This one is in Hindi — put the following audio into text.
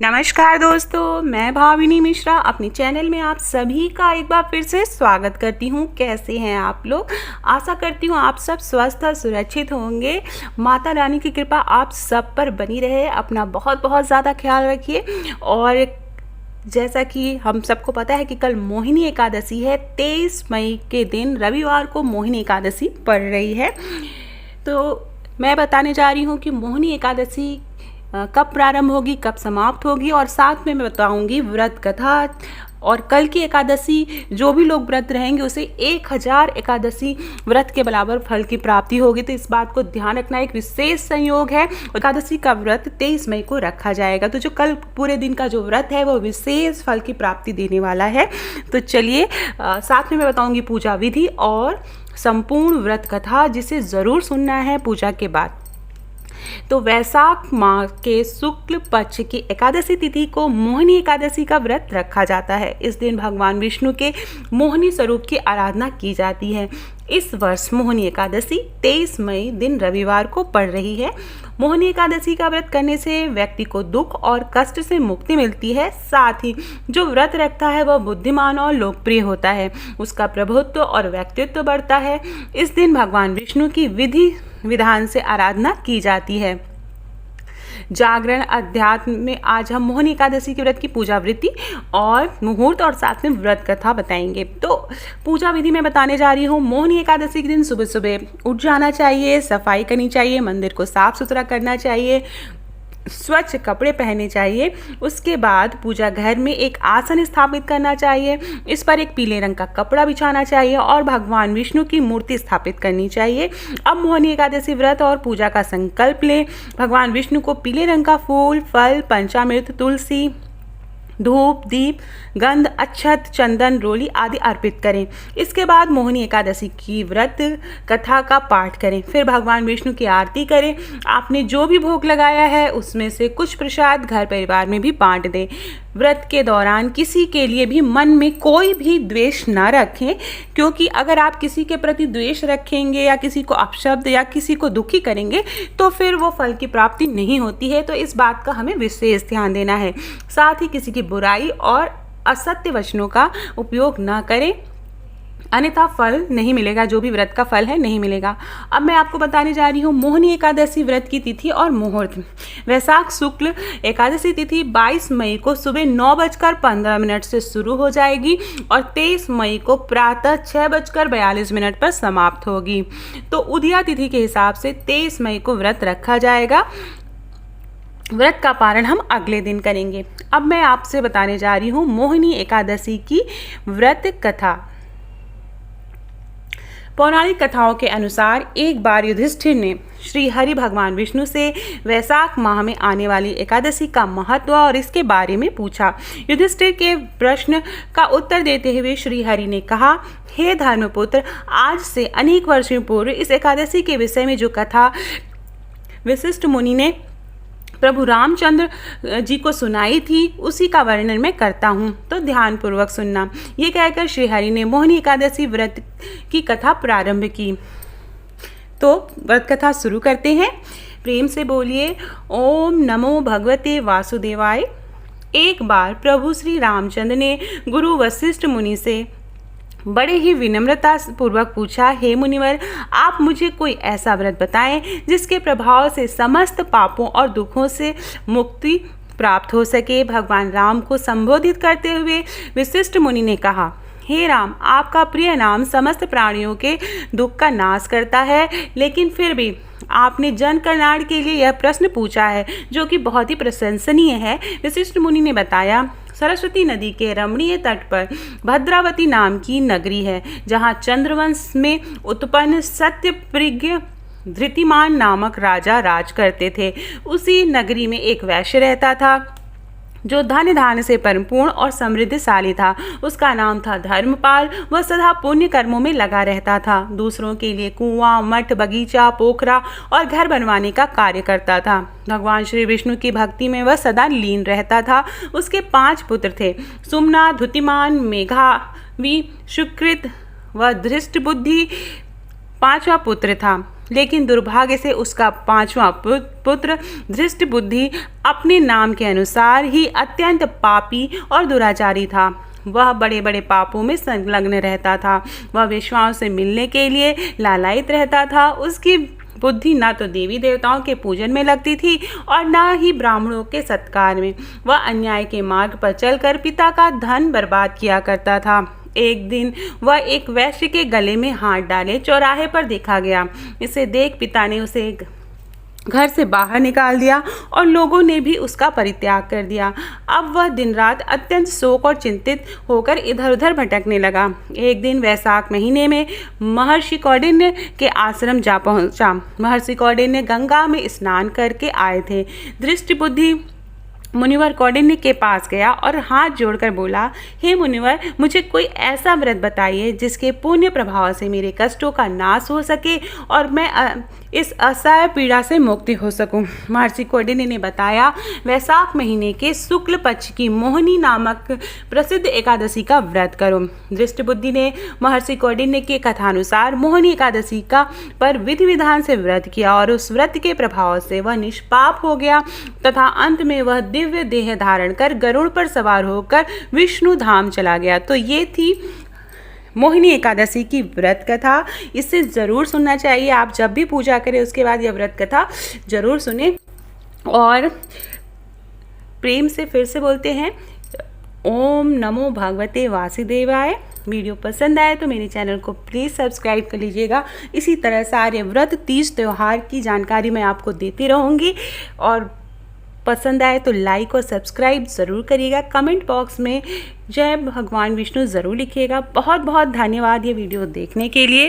नमस्कार दोस्तों, मैं भाविनी मिश्रा अपने चैनल में आप सभी का एक बार फिर से स्वागत करती हूँ। कैसे हैं आप लोग? आशा करती हूँ आप सब स्वस्थ और सुरक्षित होंगे। माता रानी की कृपा आप सब पर बनी रहे। अपना बहुत बहुत ज़्यादा ख्याल रखिए। और जैसा कि हम सबको पता है कि कल मोहिनी एकादशी है। 23 मई के दिन रविवार को मोहिनी एकादशी पड़ रही है। तो मैं बताने जा रही हूँ कि मोहिनी एकादशी कब प्रारंभ होगी, कब समाप्त होगी, और साथ में मैं बताऊंगी व्रत कथा। और कल की एकादशी जो भी लोग व्रत रहेंगे उसे 1000 एकादशी व्रत के बराबर फल की प्राप्ति होगी। तो इस बात को ध्यान रखना। एक विशेष संयोग है, एकादशी का व्रत 23 मई को रखा जाएगा। तो जो कल पूरे दिन का जो व्रत है वो विशेष फल की प्राप्ति देने वाला है। तो चलिए साथ में मैं बताऊंगी पूजा विधि और संपूर्ण व्रत कथा, जिसे ज़रूर सुनना है पूजा के बाद। तो वैशाख माह के शुक्ल पक्ष की एकादशी तिथि को मोहिनी एकादशी का व्रत रखा जाता है। इस दिन भगवान विष्णु के मोहिनी स्वरूप की आराधना की जाती है। इस वर्ष मोहिनी एकादशी 23 मई दिन रविवार को पड़ रही है। मोहिनी एकादशी का व्रत करने से व्यक्ति को दुख और कष्ट से मुक्ति मिलती है। साथ ही जो व्रत रखता है वह बुद्धिमान और लोकप्रिय होता है, उसका प्रभुत्व और व्यक्तित्व बढ़ता है। इस दिन भगवान विष्णु की विधि विधान से आराधना की जाती है। जागरण अध्यात्म में आज हम मोहिनी एकादशी के व्रत की पूजा विधि और मुहूर्त और साथ में व्रत कथा बताएंगे। तो पूजा विधि में बताने जा रही हूँ। मोहिनी एकादशी के दिन सुबह सुबह उठ जाना चाहिए, सफाई करनी चाहिए, मंदिर को साफ सुथरा करना चाहिए, स्वच्छ कपड़े पहनने चाहिए। उसके बाद पूजा घर में एक आसन स्थापित करना चाहिए। इस पर एक पीले रंग का कपड़ा बिछाना चाहिए और भगवान विष्णु की मूर्ति स्थापित करनी चाहिए। अब मोहिनी एकादशी व्रत और पूजा का संकल्प लें। भगवान विष्णु को पीले रंग का फूल, फल, पंचामृत, तुलसी, धूप, दीप, गंध, अक्षत, चंदन, रोली आदि अर्पित करें। इसके बाद मोहिनी एकादशी की व्रत कथा का पाठ करें। फिर भगवान विष्णु की आरती करें। आपने जो भी भोग लगाया है उसमें से कुछ प्रसाद घर परिवार में भी बांट दें। व्रत के दौरान किसी के लिए भी मन में कोई भी द्वेष ना रखें, क्योंकि अगर आप किसी के प्रति द्वेष रखेंगे या किसी को अपशब्द या किसी को दुखी करेंगे तो फिर वो फल की प्राप्ति नहीं होती है। तो इस बात का हमें विशेष ध्यान देना है। साथ ही किसी की बुराई और असत्य वचनों का उपयोग ना करें, अन्यथा फल नहीं मिलेगा। जो भी व्रत का फल है नहीं मिलेगा। अब मैं आपको बताने जा रही हूँ मोहिनी एकादशी व्रत की तिथि और मुहूर्त। वैशाख शुक्ल एकादशी तिथि 22 मई को सुबह 9:15 से शुरू हो जाएगी और 23 मई को प्रातः 6:42 पर समाप्त होगी। तो उदया तिथि के हिसाब से 23 मई को व्रत रखा जाएगा। व्रत का पारण हम अगले दिन करेंगे। अब मैं आपसे बताने जा रही हूँ मोहिनी एकादशी की व्रत कथा। पौराणिक कथाओं के अनुसार एक बार युधिष्ठिर ने श्री हरि भगवान विष्णु से वैशाख माह में आने वाली एकादशी का महत्व और इसके बारे में पूछा। युधिष्ठिर के प्रश्न का उत्तर देते हुए श्री हरि ने कहा, हे धर्मपुत्र, आज से अनेक वर्षों पूर्व इस एकादशी के विषय में जो कथा वशिष्ठ मुनि ने प्रभु रामचंद्र जी को सुनाई थी उसी का वर्णन मैं करता हूँ, तो ध्यानपूर्वक सुनना। ये कहकर श्री हरि ने मोहिनी एकादशी व्रत की कथा प्रारंभ की। तो व्रत कथा शुरू करते हैं। प्रेम से बोलिए ओम नमो भगवते वासुदेवाय। एक बार प्रभु श्री रामचंद्र ने गुरु वशिष्ठ मुनि से बड़े ही विनम्रता पूर्वक पूछा, हे मुनिवर, आप मुझे कोई ऐसा व्रत बताएं जिसके प्रभाव से समस्त पापों और दुखों से मुक्ति प्राप्त हो सके। भगवान राम को संबोधित करते हुए वशिष्ठ मुनि ने कहा, हे राम, आपका प्रिय नाम समस्त प्राणियों के दुख का नाश करता है, लेकिन फिर भी आपने जन कल्याण के लिए यह प्रश्न पूछा है जो कि बहुत ही प्रशंसनीय है। वशिष्ठ मुनि ने बताया, सरस्वती नदी के रमणीय तट पर भद्रावती नाम की नगरी है, जहाँ चंद्रवंश में उत्पन्न सत्यप्रज्ञ धृतिमान नामक राजा राज करते थे। उसी नगरी में एक वैश्य रहता था जो धन धान से परिपूर्ण और समृद्धशाली था। उसका नाम था धर्मपाल। वह सदा पुण्य कर्मों में लगा रहता था। दूसरों के लिए कुआं, मठ, बगीचा, पोखरा और घर बनवाने का कार्य करता था। भगवान श्री विष्णु की भक्ति में वह सदा लीन रहता था। उसके 5 पुत्र थे, सुमना, धुतिमान, मेघावी, सुकृत व धृष्ट बुद्धि 5वां पुत्र था। लेकिन दुर्भाग्य से उसका 5वां पुत्र धृष्टबुद्धि अपने नाम के अनुसार ही अत्यंत पापी और दुराचारी था। वह बड़े बड़े पापों में संलग्न रहता था। वह वेश्याओं से मिलने के लिए लालायित रहता था। उसकी बुद्धि ना तो देवी देवताओं के पूजन में लगती थी और ना ही ब्राह्मणों के सत्कार में। वह अन्याय के मार्ग पर चलकर पिता का धन बर्बाद किया करता था। एक दिन वह एक वैश्य के गले में हाथ डाले चौराहे पर देखा गया। इसे देख पिता ने उसे घर से बाहर निकाल दिया और लोगों ने भी उसका परित्याग कर दिया। अब वह दिन रात अत्यंत शोक और चिंतित होकर इधर उधर भटकने लगा। एक दिन वैशाख महीने में महर्षि कौंडिन्य के आश्रम जा पहुंचा। महर्षि कौंडिन्य गंगा में स्नान करके आए थे। दृष्टिबुद्धि मुनिवर कौंडिन्य के पास गया और हाथ जोड़कर बोला, हे मुनिवर, मुझे कोई ऐसा व्रत बताइए जिसके पुण्य प्रभाव से मेरे कष्टों का नाश हो सके और मैं इस असह्य पीड़ा से मुक्ति हो सकूं। महर्षि कौंडिन्य ने बताया, वैशाख महीने के शुक्ल पक्ष की मोहिनी नामक प्रसिद्ध एकादशी का व्रत करो। दृष्टिबुद्धि ने महर्षि कौंडिन्य के कथानुसार मोहिनी एकादशी का पर विधि विधान से व्रत किया और उस व्रत के प्रभाव से वह निष्पाप हो गया तथा अंत में वह दिव्य देह धारण कर गरुड़ पर सवार होकर विष्णु धाम चला गया। तो ये थी मोहिनी एकादशी की व्रत कथा। इसे ज़रूर सुनना चाहिए। आप जब भी पूजा करें उसके बाद यह व्रत कथा ज़रूर सुने। और प्रेम से फिर से बोलते हैं, ओम नमो भगवते वासुदेवाय। वीडियो पसंद आए तो मेरे चैनल को प्लीज़ सब्सक्राइब कर लीजिएगा। इसी तरह सारे व्रत, तीज, त्यौहार की जानकारी मैं आपको देती रहूँगी। और पसंद आए तो लाइक और सब्सक्राइब ज़रूर करिएगा। कमेंट बॉक्स में जय भगवान विष्णु ज़रूर लिखिएगा। बहुत बहुत धन्यवाद ये वीडियो देखने के लिए।